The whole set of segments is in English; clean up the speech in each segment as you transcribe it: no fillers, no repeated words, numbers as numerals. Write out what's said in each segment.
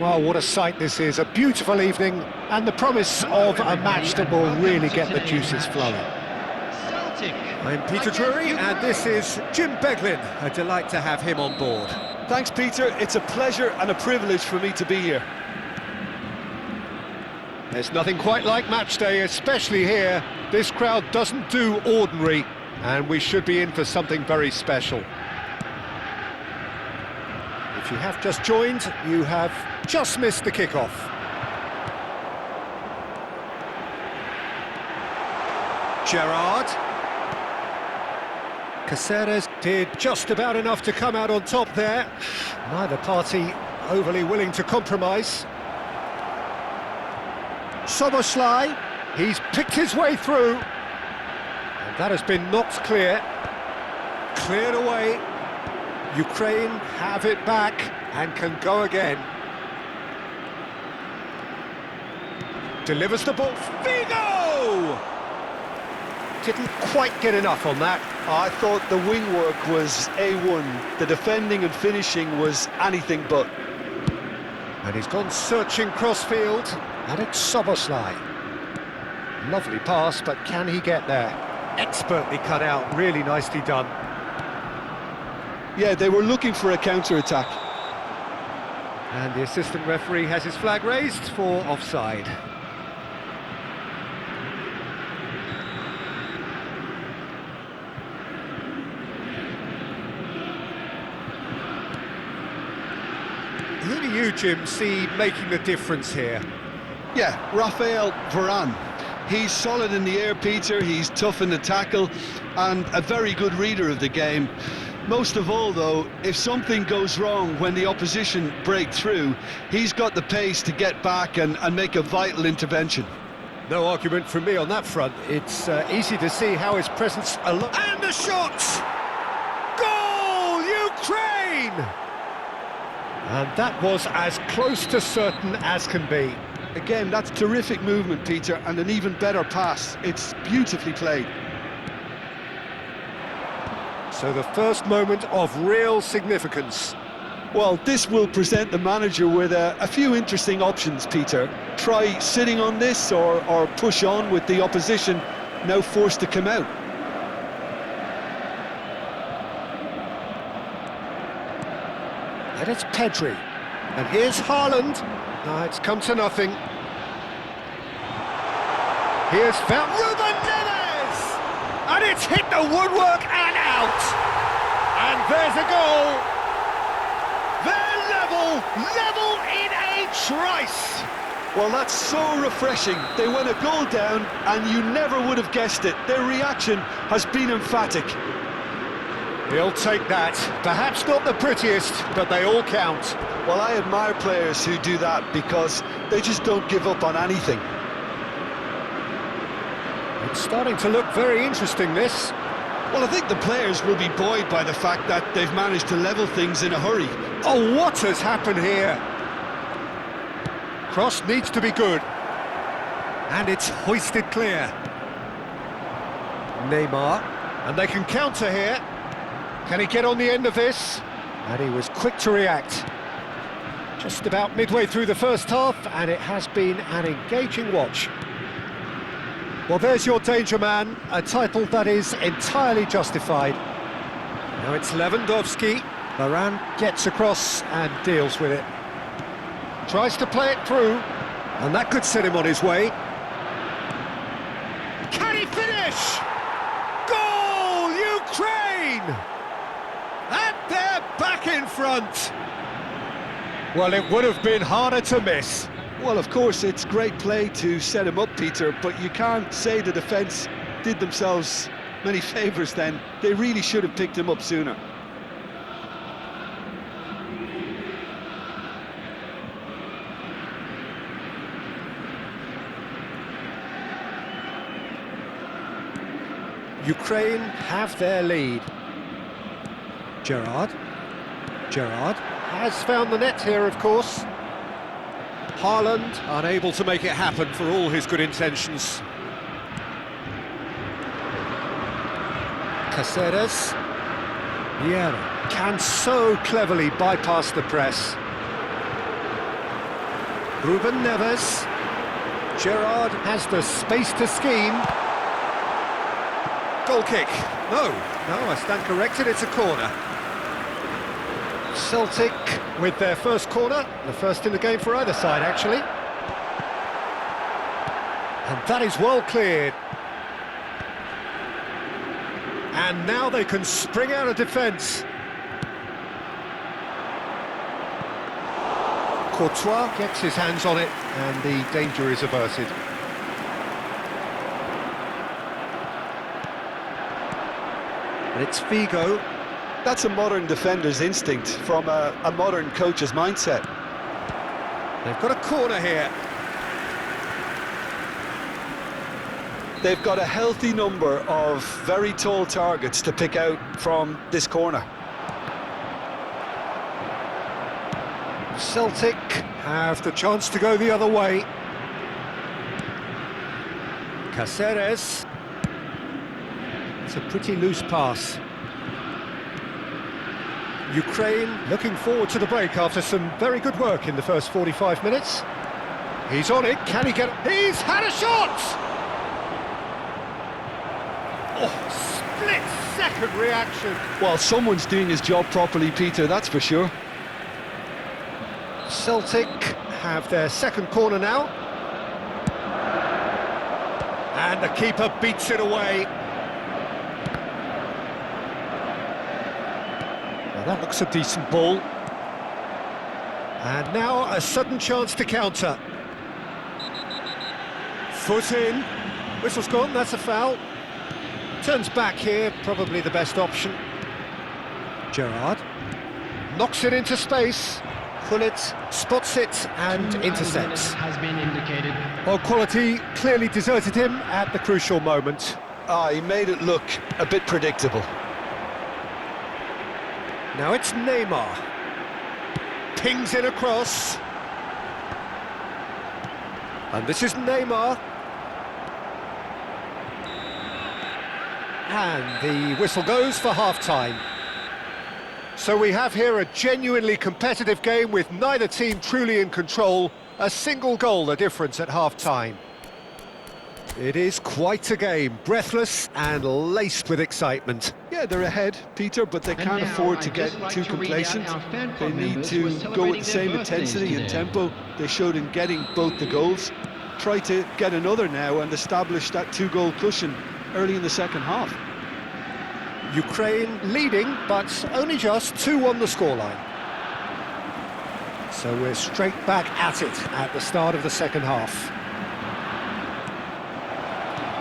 Well, what a sight this is, a beautiful evening, and the promise of a match that will really get the juices flowing. I'm Peter Drury, and this is Jim Beglin. A delight to have him on board. Thanks, Peter. It's a pleasure and a privilege for me to be here. There's nothing quite like match day, especially here. This crowd doesn't do ordinary, and we should be in for something very special. If you have just joined, you have just missed the kickoff. Gerrard. Caceres did just about enough to come out on top there. Neither party overly willing to compromise. Szoboszlai, he's picked his way through. And that has been knocked clear. Cleared away. Ukraine have it back and can go again. Delivers the ball. Figo! Didn't quite get enough on that. I thought the wing work was A1. The defending and finishing was anything but. And he's gone searching crossfield. And it's Szoboszlai. Lovely pass, but can he get there? Expertly cut out, really nicely done. Yeah, they were looking for a counter-attack. And the assistant referee has his flag raised for offside. Who do you, Jim, see making the difference here? Yeah, Raphael Varane. He's solid in the air, Peter. He's tough in the tackle and a very good reader of the game. Most of all, though, if something goes wrong when the opposition break through, he's got the pace to get back and make a vital intervention. No argument from me on that front. It's easy to see how his presence alone... And the shot! Goal, Ukraine! And that was as close to certain as can be. Again, that's terrific movement, Peter, and an even better pass. It's beautifully played. So the first moment of real significance. Well, this will present the manager with a few interesting options, Peter. Try sitting on this or push on with the opposition now forced to come out. And it's Pedri. And here's Haaland. No, it's come to nothing. Here's Ruben Neves! And it's hit the woodwork and out! And there's a goal! They're level in a trice! Well, that's so refreshing. They went a goal down and you never would have guessed it. Their reaction has been emphatic. He'll take that. Perhaps not the prettiest, but they all count. Well, I admire players who do that because they just don't give up on anything. It's starting to look very interesting, this. Well, I think the players will be buoyed by the fact that they've managed to level things in a hurry. Oh, what has happened here? Cross needs to be good. And it's hoisted clear. Neymar. And they can counter here. Can he get on the end of this? And he was quick to react. Just about midway through the first half, and it has been an engaging watch. Well, there's your danger man, a title that is entirely justified. Now it's Lewandowski. Varane gets across and deals with it. Tries to play it through, and that could set him on his way. Can he finish? Goal, Ukraine! And they're back in front. Well, it would have been harder to miss. Well, of course, it's great play to set him up, Peter, but you can't say the defence did themselves many favours then. They really should have picked him up sooner. Ukraine have their lead. Gerrard has found the net here, of course. Haaland unable to make it happen for all his good intentions. Caceres. Vieira can so cleverly bypass the press. Ruben Neves. Gerrard has the space to scheme. Goal kick. No, I stand corrected, it's a corner. Celtic with their first corner, the first in the game for either side, actually. And that is well cleared. And now they can spring out of defence. Courtois gets his hands on it, and the danger is averted. And it's Figo. That's a modern defender's instinct from a modern coach's mindset. They've got a corner here. They've got a healthy number of very tall targets to pick out from this corner. Celtic have the chance to go the other way. Caceres. It's a pretty loose pass. Ukraine looking forward to the break after some very good work in the first 45 minutes. He's on it, can he get... He's had a shot! Oh, split-second reaction. Well, someone's doing his job properly, Peter, that's for sure. Celtic have their second corner now. And the keeper beats it away. Well, that looks a decent ball. And now a sudden chance to counter. Foot in. Whistle's gone, that's a foul. Turns back here, probably the best option. Gerrard knocks it into space. Gullit spots it and intercepts. Has been indicated. Well, quality clearly deserted him at the crucial moment. He made it look a bit predictable. Now it's Neymar. Pings it across. And this is Neymar. And the whistle goes for half-time. So we have here a genuinely competitive game with neither team truly in control. A single goal the difference at half-time. It is quite a game, breathless and laced with excitement. Yeah, they're ahead, Peter, but they can't afford to get too complacent. They need to go with the same intensity and tempo they showed in getting both the goals. Try to get another now and establish that two-goal cushion early in the second half. Ukraine leading, but only just 2 on the scoreline. So we're straight back at it at the start of the second half.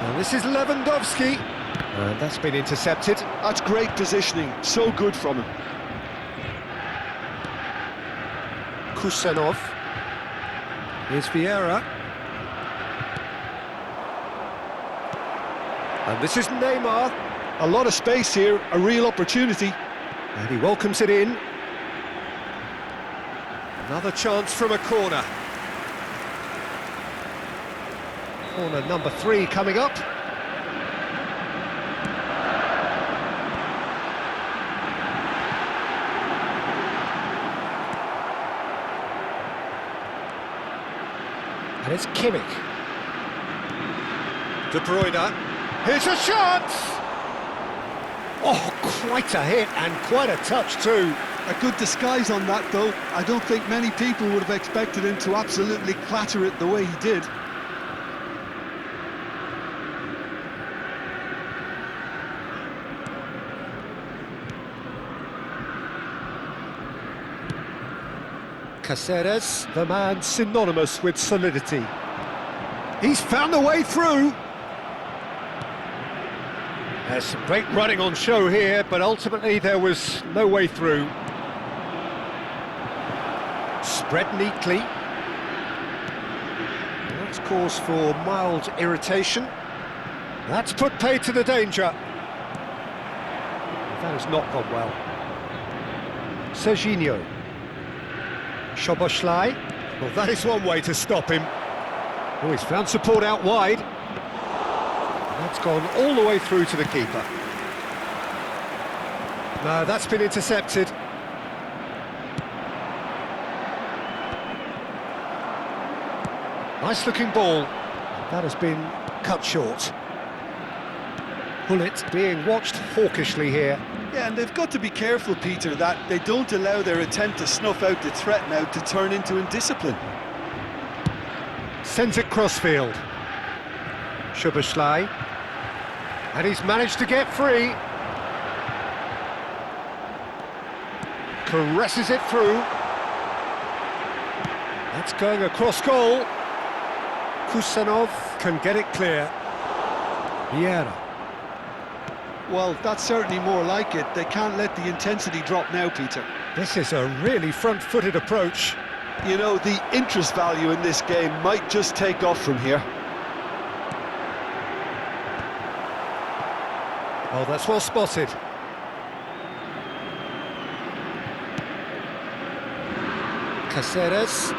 And this is Lewandowski. And that's been intercepted. That's great positioning, so good from him. Kusenov. Here's Vieira. And this is Neymar. A lot of space here, a real opportunity. And he welcomes it in. Another chance from a corner. Corner number 3 coming up. And it's Kimmich. De Bruyne. Here's a shot! Oh, quite a hit and quite a touch too. A good disguise on that, though. I don't think many people would have expected him to absolutely clatter it the way he did. Caceres, the man synonymous with solidity. He's found a way through. There's some great running on show here, but ultimately there was no way through. Spread neatly. That's cause for mild irritation. That's put paid to the danger. That has not gone well. Serginho. Szoboszlai. Well, that is one way to stop him. Oh, he's found support out wide. That's gone all the way through to the keeper. No, that's been intercepted. Nice looking ball. That has been cut short. Gullit being watched hawkishly here. Yeah, and they've got to be careful, Peter, that they don't allow their attempt to snuff out the threat now to turn into indiscipline. Sends it crossfield. Szoboszlai. And he's managed to get free. Caresses it through. That's going across goal. Kusanov can get it clear. Vieira. Well, that's certainly more like it. They can't let the intensity drop now, Peter. This is a really front-footed approach. You know, the interest value in this game might just take off from here. Oh, that's well spotted. Caceres.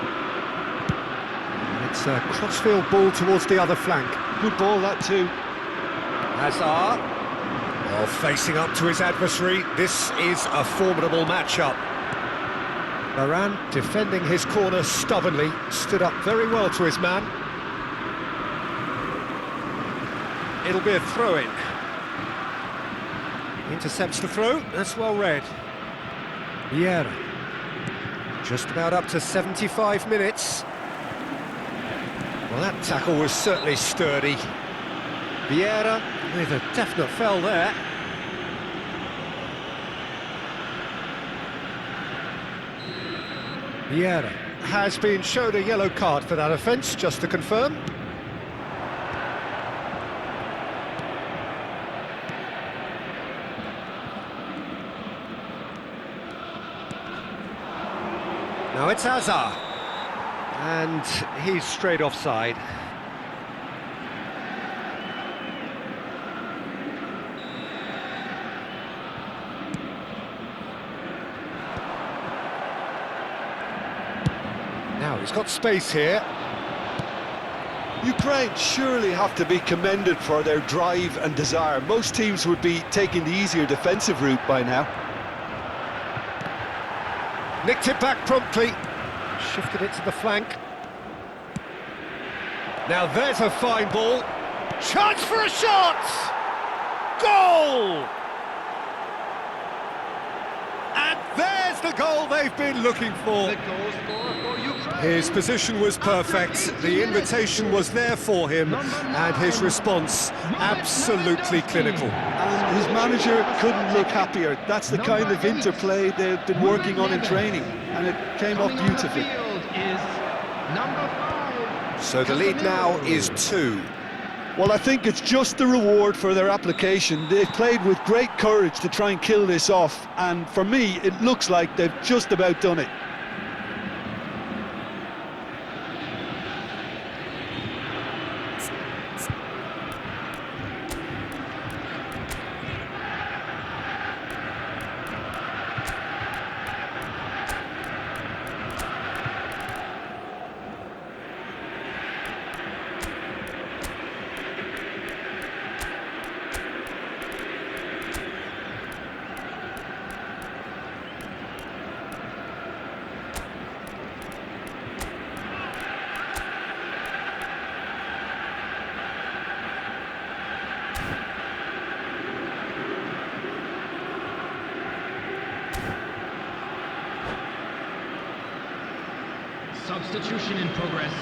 It's a crossfield ball towards the other flank. Good ball, that too. Hazard. Well, facing up to his adversary, this is a formidable matchup. Varane, defending his corner stubbornly, stood up very well to his man. It'll be a throw-in. Intercepts the throw, that's well read. Vieira. Just about up to 75 minutes. Well, that tackle was certainly sturdy. Vieira with a definite foul there. Vieira has been shown a yellow card for that offence, just to confirm. Now it's Hazard. And he's straight offside. Now he's got space here. Ukraine surely have to be commended for their drive and desire. Most teams would be taking the easier defensive route by now. Nicked it back promptly. Shifted it to the flank. Now there's a fine ball. Chance for a shot! Goal! And there's the goal they've been looking for. His position was perfect, the invitation was there for him, and his response absolutely clinical. And his manager couldn't look happier. That's the kind of interplay they've been working on in training, and it came off beautifully. So the lead now is 2. Well, I think it's just the reward for their application. They've played with great courage to try and kill this off, and for me, it looks like they've just about done it. Substitution in progress.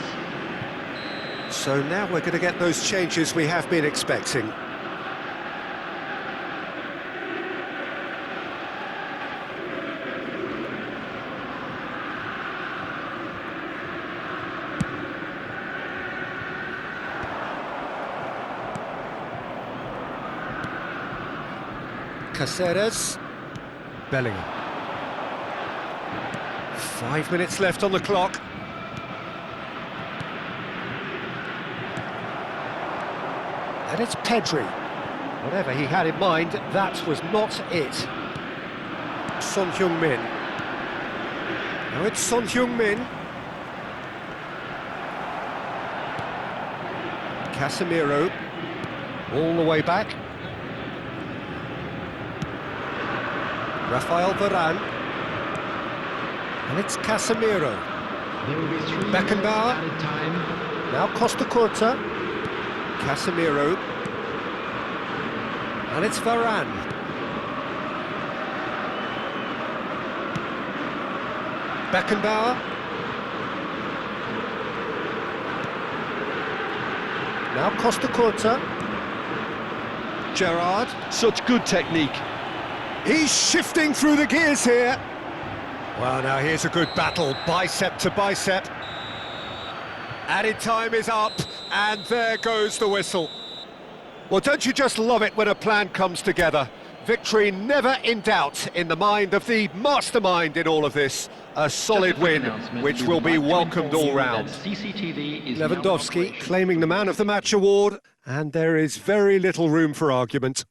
So now we're going to get those changes we have been expecting. Caceres. Bellingham. 5 minutes left on the clock. And it's Pedri. Whatever he had in mind, that was not it. Son Heung-min. Now it's Son Heung-min. Casemiro. All the way back. Rafael Varane. And it's Casemiro. There will be 3 Beckenbauer. minutes added time. Now Costa Curta. Casemiro. And it's Varane. Beckenbauer. Now Costa Curta. Gerrard. Such good technique. He's shifting through the gears here. Well, now here's a good battle, bicep to bicep. Added time is up, and there goes the whistle. Well, don't you just love it when a plan comes together? Victory never in doubt in the mind of the mastermind in all of this. A solid win, which will be welcomed all round. Lewandowski claiming the Man of the Match award, and there is very little room for argument.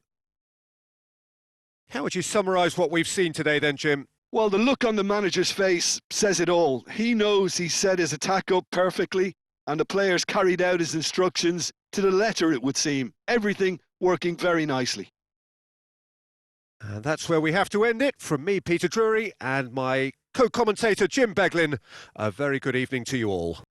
How would you summarise what we've seen today then, Jim? Well, the look on the manager's face says it all. He knows he set his attack up perfectly, and the players carried out his instructions to the letter, it would seem. Everything working very nicely. And that's where we have to end it. From me, Peter Drury, and my co-commentator, Jim Beglin, a very good evening to you all.